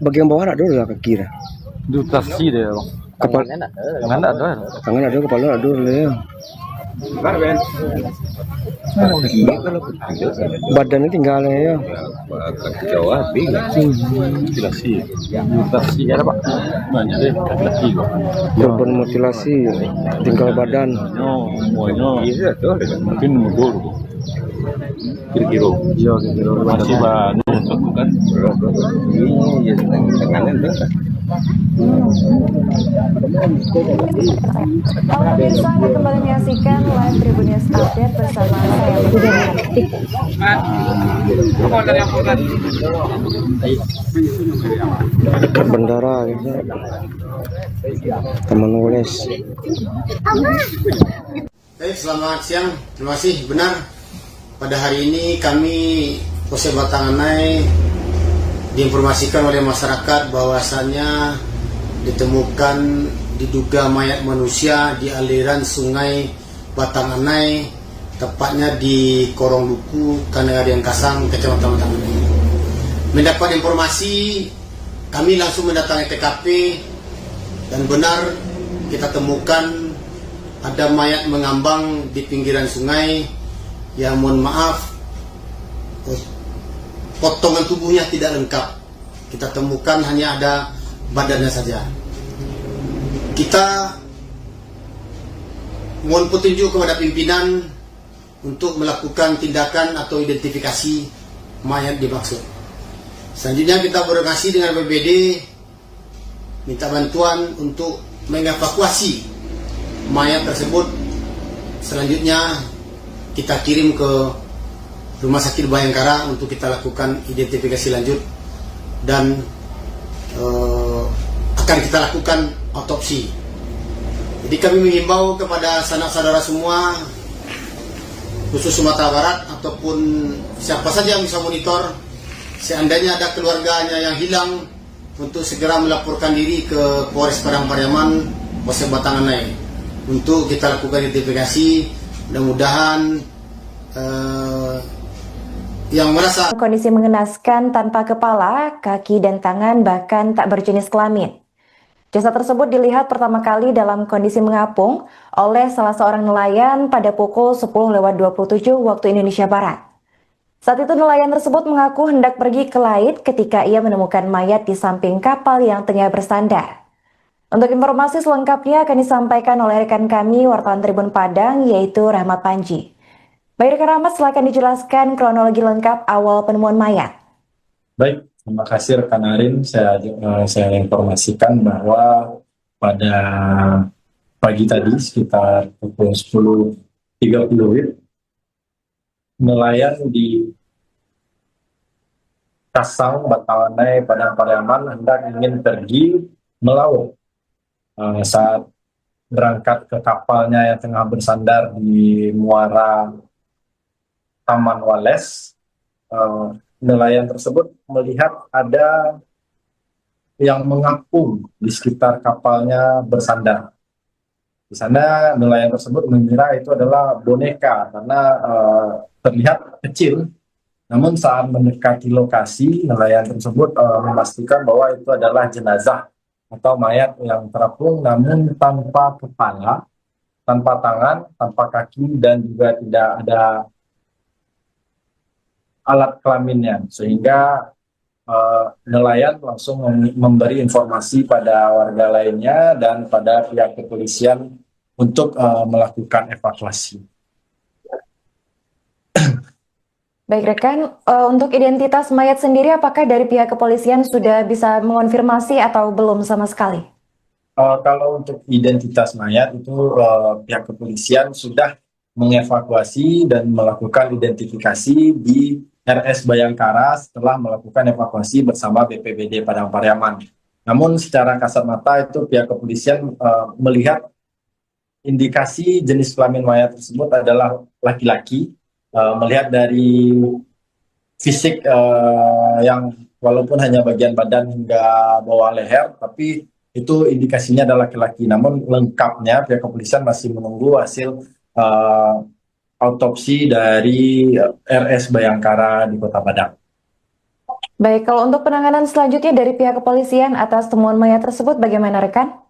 bagian bawah ada dulu lah ke kira. Dutasi deh bang. Kepala Tangan ada. tangan ada, kepala ada dulu ya. Badannya tinggalnya ya. Jawa bingung. Mutilasi. Dutasi ada pak. Banyak deh laki-laki kok. Korban mutilasi tinggal badan. Semuanya. Iya tuh. Mungkin mundur. Kira-kira. Iya, kira-kira Masih baru kan. Iya, tangannya deh. Pemirsa, Anda kembali menyaksikan live Tribun News Update bersama saya Budi Hartik. Dekat bandara gitu. Teman nulis. Baik, selamat siang. Terima kasih. Benar, pada hari ini kami Polsek Batanganai diinformasikan oleh masyarakat bahwasannya ditemukan diduga mayat manusia di aliran sungai Batanganai, tepatnya di Korong Duku, Kanagarian Kasang, Kecamatan Batanganai. Mendapat informasi, kami langsung mendatangi TKP dan benar kita temukan ada mayat mengambang di pinggiran sungai yang mohon maaf potongan tubuhnya tidak lengkap. Kita temukan hanya ada badannya saja. Kita mohon petunjuk kepada pimpinan untuk melakukan tindakan atau identifikasi mayat dimaksud. Selanjutnya kita berkoordinasi dengan BPBD, minta bantuan untuk mengevakuasi mayat tersebut. Selanjutnya kita kirim ke Rumah Sakit Bayangkara untuk kita lakukan identifikasi lanjut dan akan kita lakukan autopsi. Jadi kami menghimbau kepada sanak saudara semua khusus Sumatera Barat ataupun siapa saja yang bisa monitor, seandainya ada keluarganya yang hilang, untuk segera melaporkan diri ke Polres Padang Pariaman, Polsek Batanganai, untuk kita lakukan identifikasi. Mudah-mudahan yang merasa Kondisi mengenaskan tanpa kepala, kaki dan tangan bahkan tak berjenis kelamin. Jasad tersebut dilihat pertama kali dalam kondisi mengapung oleh salah seorang nelayan pada pukul 10:27 waktu Indonesia Barat. Saat itu nelayan tersebut mengaku hendak pergi ke laut ketika ia menemukan mayat di samping kapal yang tengah bersandar. Untuk informasi selengkapnya akan disampaikan oleh rekan kami wartawan Tribun Padang yaitu Rahmat Panji. Baik rekan Rahmat, silakan dijelaskan kronologi lengkap awal penemuan mayat. Baik, terima kasih rekan Arin. Saya informasikan bahwa pada pagi tadi sekitar pukul 10.30 nelayan di Kasang, Batanganai, Padang Pariaman hendak ingin pergi melaut. Saat berangkat ke kapalnya yang tengah bersandar di muara Taman Wales, nelayan tersebut melihat ada yang mengapung di sekitar kapalnya bersandar. Di sana nelayan tersebut mengira itu adalah boneka karena terlihat kecil. Namun saat mendekati lokasi, nelayan tersebut memastikan bahwa itu adalah jenazah atau mayat yang terapung namun tanpa kepala, tanpa tangan, tanpa kaki, dan juga tidak ada alat kelaminnya, sehingga nelayan langsung memberi informasi pada warga lainnya dan pada pihak kepolisian untuk melakukan evakuasi. Baik rekan, untuk identitas mayat sendiri apakah dari pihak kepolisian sudah bisa mengonfirmasi atau belum sama sekali? Kalau untuk identitas mayat itu pihak kepolisian sudah mengevakuasi dan melakukan identifikasi di RS Bayangkara setelah melakukan evakuasi bersama BPBD Padang Pariaman. Namun secara kasat mata itu pihak kepolisian melihat indikasi jenis kelamin mayat tersebut adalah laki-laki. Melihat dari fisik yang walaupun hanya bagian badan hingga bawah leher, tapi itu indikasinya adalah laki-laki. Namun lengkapnya pihak kepolisian masih menunggu hasil autopsi dari RS Bayangkara di Kota Padang. Baik, kalau untuk penanganan selanjutnya dari pihak kepolisian atas temuan mayat tersebut bagaimana rekan?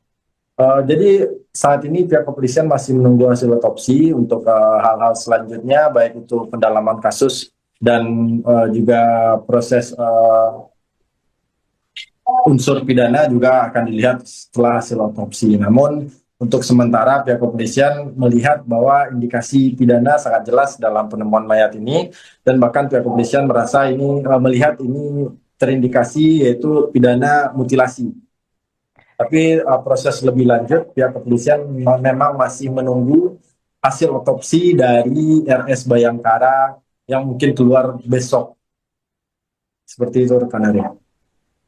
Jadi saat ini pihak kepolisian masih menunggu hasil otopsi untuk hal-hal selanjutnya, baik itu pendalaman kasus dan juga proses unsur pidana juga akan dilihat setelah hasil otopsi. Namun untuk sementara pihak kepolisian melihat bahwa indikasi pidana sangat jelas dalam penemuan mayat ini, dan bahkan pihak kepolisian merasa ini melihat ini terindikasi yaitu pidana mutilasi. Tapi proses lebih lanjut pihak kepolisian memang masih menunggu hasil otopsi dari RS Bayangkara yang mungkin keluar besok. Seperti itu rekan Arya.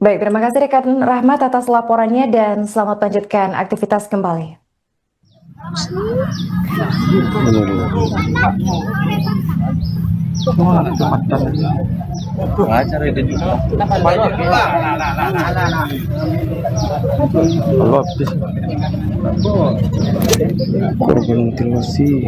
Baik, terima kasih rekan Rahmat atas laporannya dan selamat melanjutkan aktivitas kembali. Korban mutilasi.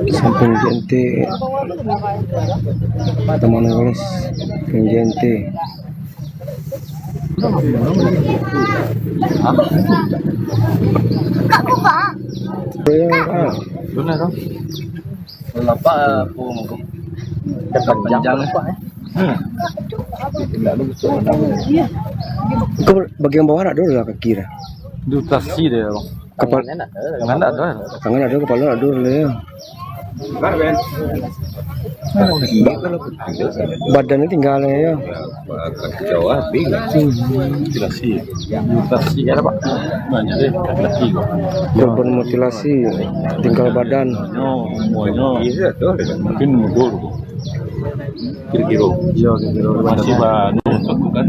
Samping gente teman nulis gente Kau bagian bawah ada lah kaki dah. Dutasi dia bang. Kepala Tangan ada. tangan ada, kepala ada lah ya. Badannya tinggalnya ya. Kaki Jawa habis. Mutilasi. Mutilasi ya Pak. Banyak deh laki-laki kok. Korban mutilasi, tinggal badan. Semuanya mungkin mundur kok. Kira-kira. Iya, kira-kira Masih baru untuk kan.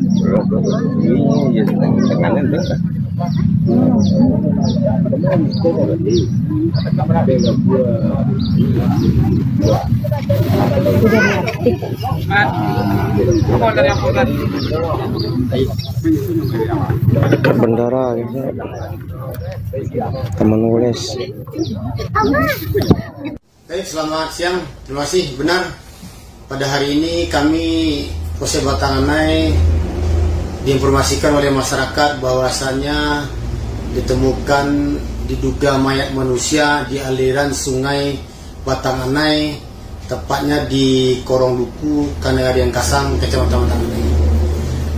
Iya, tekanan deh. dekat bandara ya. Taman Woles. Baik, selamat siang. Terima kasih. Benar, pada hari ini kami Polsek Batanganai diinformasikan oleh masyarakat bahwasannya ditemukan diduga mayat manusia di aliran sungai Batanganai, tepatnya di Korong Luku, Kanegarian Kasang, Kecamatan Batanganai.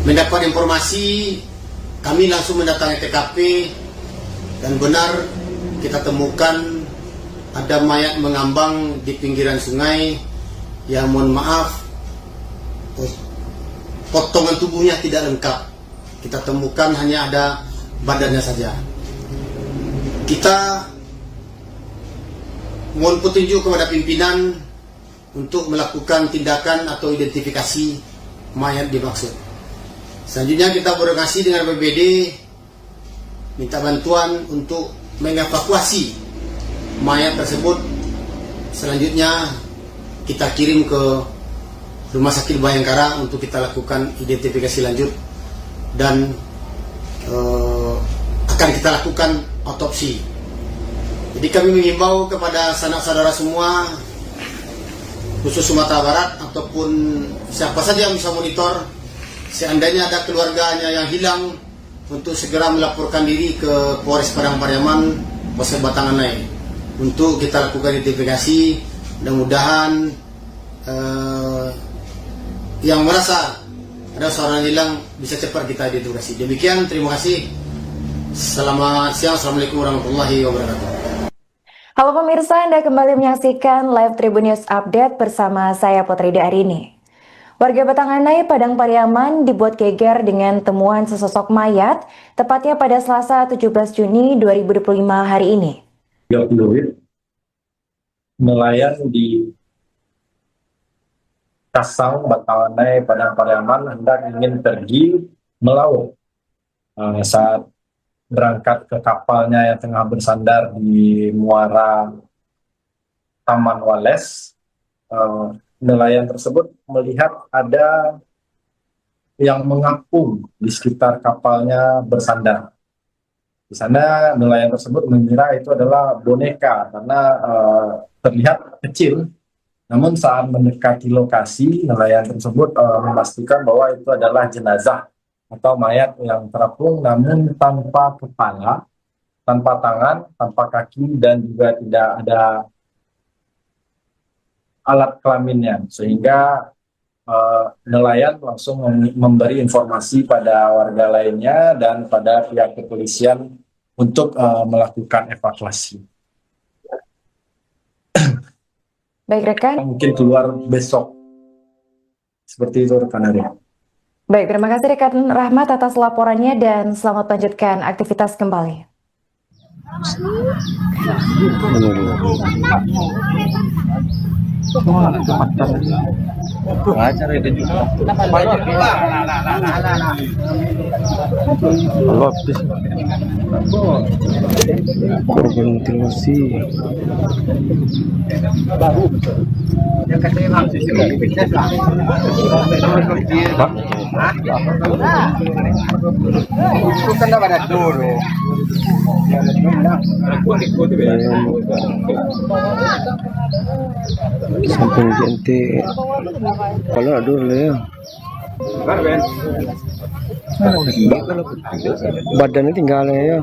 Mendapat informasi, kami langsung mendatangi TKP dan benar kita temukan ada mayat mengambang di pinggiran sungai yang mohon maaf potongan tubuhnya tidak lengkap. Kita temukan hanya ada badannya saja. Kita mohon petunjuk kepada pimpinan untuk melakukan tindakan atau identifikasi mayat dimaksud. Selanjutnya kita berkoordinasi dengan BPBD, minta bantuan untuk mengevakuasi mayat tersebut. Selanjutnya kita kirim ke Rumah Sakit Bayangkara untuk kita lakukan identifikasi lanjut dan akan kita lakukan otopsi. Jadi kami mengimbau kepada sanak saudara semua, khusus Sumatera Barat ataupun siapa saja yang bisa monitor, seandainya ada keluarganya yang hilang, untuk segera melaporkan diri ke Polres Padang Pariaman, Polsek Batanganai untuk kita lakukan identifikasi. Mudah-mudahan yang merasa ada seorang hilang bisa cepat kita identifikasi. Demikian, terima kasih. Selamat siang. Assalamualaikum warahmatullahi wabarakatuh. Halo pemirsa, Anda kembali menyaksikan Live Tribun News Update bersama saya Putri Arini. Warga Batanganai, Padang Pariaman dibuat geger dengan temuan sesosok mayat, tepatnya pada Selasa 17 Juni 2025 hari ini. Nelayan di Kasang, Batanganai, Padang Pariaman hendak ingin pergi melaut. Saat berangkat ke kapalnya yang tengah bersandar di muara Taman Woles, nelayan tersebut melihat ada yang mengapung di sekitar kapalnya bersandar. Di sana nelayan tersebut mengira itu adalah boneka karena terlihat kecil. Namun saat mendekati lokasi, nelayan tersebut memastikan bahwa itu adalah jenazah atau mayat yang terapung namun tanpa kepala, tanpa tangan, tanpa kaki, dan juga tidak ada alat kelaminnya, sehingga nelayan langsung memberi informasi pada warga lainnya dan pada pihak kepolisian untuk melakukan evakuasi. Baik rekan. Mungkin keluar besok. Seperti itu rekan Arya. Baik, terima kasih rekan Rahmat atas laporannya dan selamat melanjutkan aktivitas kembali. Korban mutilasi. Samping GNT kalau ada dulu ya. Badannya tinggalnya ya.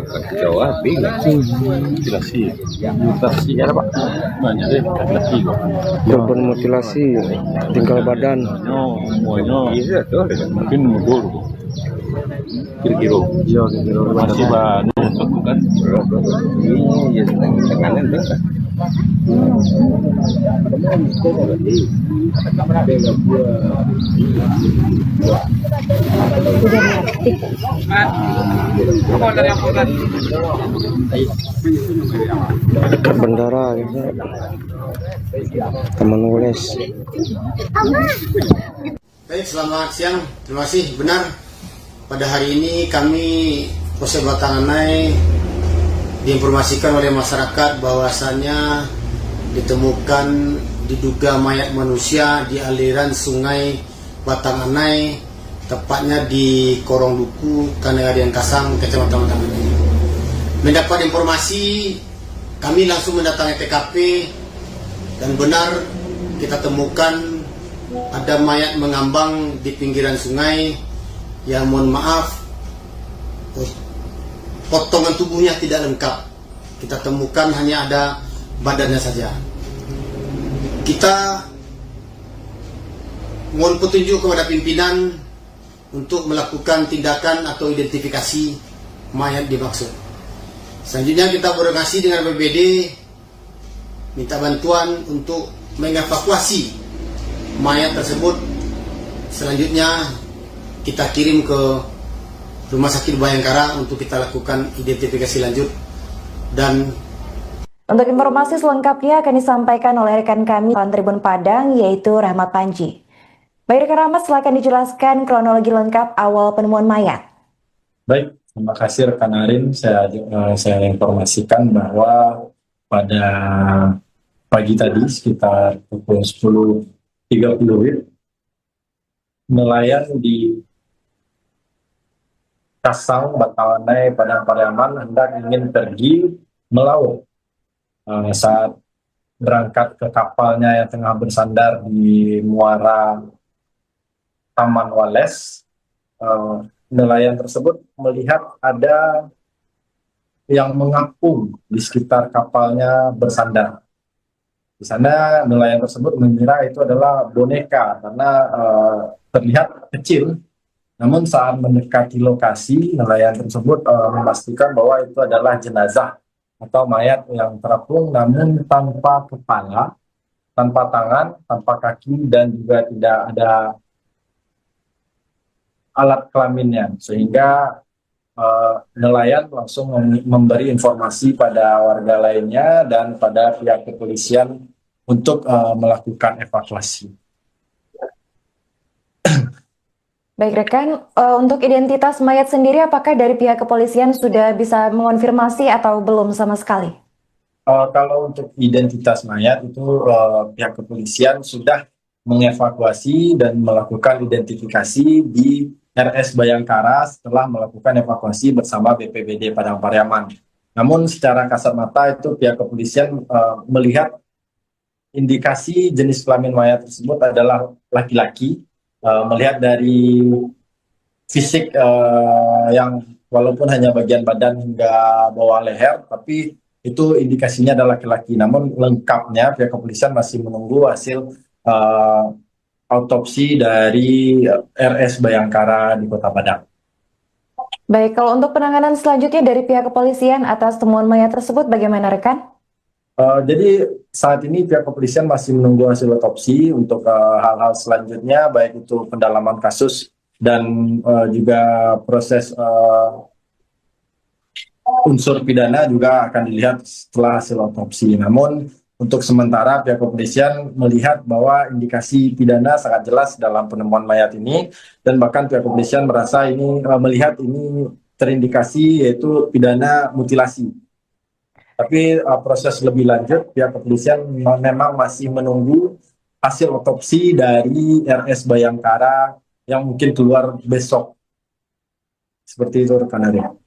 Kaki Jawa habis. Mutilasi. Mutilasi ya Pak. Banyak deh laki-laki kok. Korban mutilasi, tinggal badan. Semuanya mungkin mundur kok. Kira-kira. Iya, kira-kira Masih baru untuk kan. Iya, tekanan deh. Dekat bandara gitu. Teman nulis. Baik, selamat siang. Terima kasih. Benar, pada hari ini kami Polsek Batanganai diinformasikan oleh masyarakat bahwasannya ditemukan diduga mayat manusia di aliran sungai Batanganai, tepatnya di Korong Duku, Kanegarian Kasang, Kecamatan Batanganai. Mendapat informasi, kami langsung mendatangi TKP dan benar kita temukan ada mayat mengambang di pinggiran sungai yang, mohon maaf, potongan tubuhnya tidak lengkap. Kita temukan hanya ada badannya saja. Kita mohon petunjuk kepada pimpinan untuk melakukan tindakan atau identifikasi mayat dimaksud. Selanjutnya kita berkoordinasi dengan BPBD, minta bantuan untuk mengevakuasi mayat tersebut. Selanjutnya kita kirim ke Rumah Sakit Bayangkara untuk kita lakukan identifikasi lanjut. Dan untuk informasi selengkapnya akan disampaikan oleh rekan kami di Tribun Padang, yaitu Rahmat Panji. Baik rekan Rahmat, silakan dijelaskan kronologi lengkap awal penemuan mayat. Baik, terima kasih rekan Arin. Saya informasikan bahwa pada pagi tadi sekitar pukul 10.30 nelayan di Kasang, Batanganai, Padang Pariaman hendak ingin pergi melaut. Saat berangkat ke kapalnya yang tengah bersandar di muara Taman Wales, nelayan tersebut melihat ada yang mengapung di sekitar kapalnya bersandar. Di sana nelayan tersebut mengira itu adalah boneka karena terlihat kecil. Namun saat mendekati lokasi, nelayan tersebut memastikan bahwa itu adalah jenazah atau mayat yang terapung namun tanpa kepala, tanpa tangan, tanpa kaki, dan juga tidak ada alat kelaminnya. Sehingga nelayan langsung memberi informasi pada warga lainnya dan pada pihak kepolisian untuk melakukan evakuasi. Baik rekan, untuk identitas mayat sendiri apakah dari pihak kepolisian sudah bisa mengonfirmasi atau belum sama sekali? Kalau untuk identitas mayat itu pihak kepolisian sudah mengevakuasi dan melakukan identifikasi di RS Bayangkara setelah melakukan evakuasi bersama BPBD Padang Pariaman. Namun secara kasat mata itu pihak kepolisian melihat indikasi jenis kelamin mayat tersebut adalah laki-laki. Melihat dari fisik yang walaupun hanya bagian badan hingga bawah leher, tapi itu indikasinya adalah laki-laki. Namun lengkapnya pihak kepolisian masih menunggu hasil autopsi dari RS Bayangkara di Kota Padang. Baik, kalau untuk penanganan selanjutnya dari pihak kepolisian atas temuan mayat tersebut bagaimana rekan? Jadi saat ini pihak kepolisian masih menunggu hasil otopsi untuk hal-hal selanjutnya, baik itu pendalaman kasus dan juga proses unsur pidana juga akan dilihat setelah hasil otopsi. Namun untuk sementara pihak kepolisian melihat bahwa indikasi pidana sangat jelas dalam penemuan mayat ini, dan bahkan pihak kepolisian merasa ini melihat ini terindikasi yaitu pidana mutilasi. Tapi proses lebih lanjut pihak kepolisian memang masih menunggu hasil otopsi dari RS Bayangkara yang mungkin keluar besok. Seperti itu rekan Arya.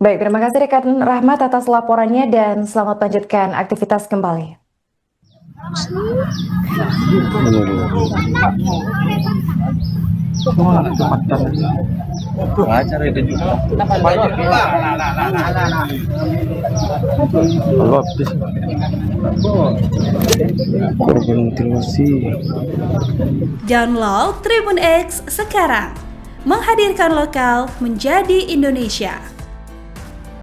Baik, terima kasih rekan Rahmat atas laporannya dan selamat lanjutkan aktivitas kembali. Korban mutilasi. Download Tribun X sekarang, menghadirkan lokal menjadi Indonesia.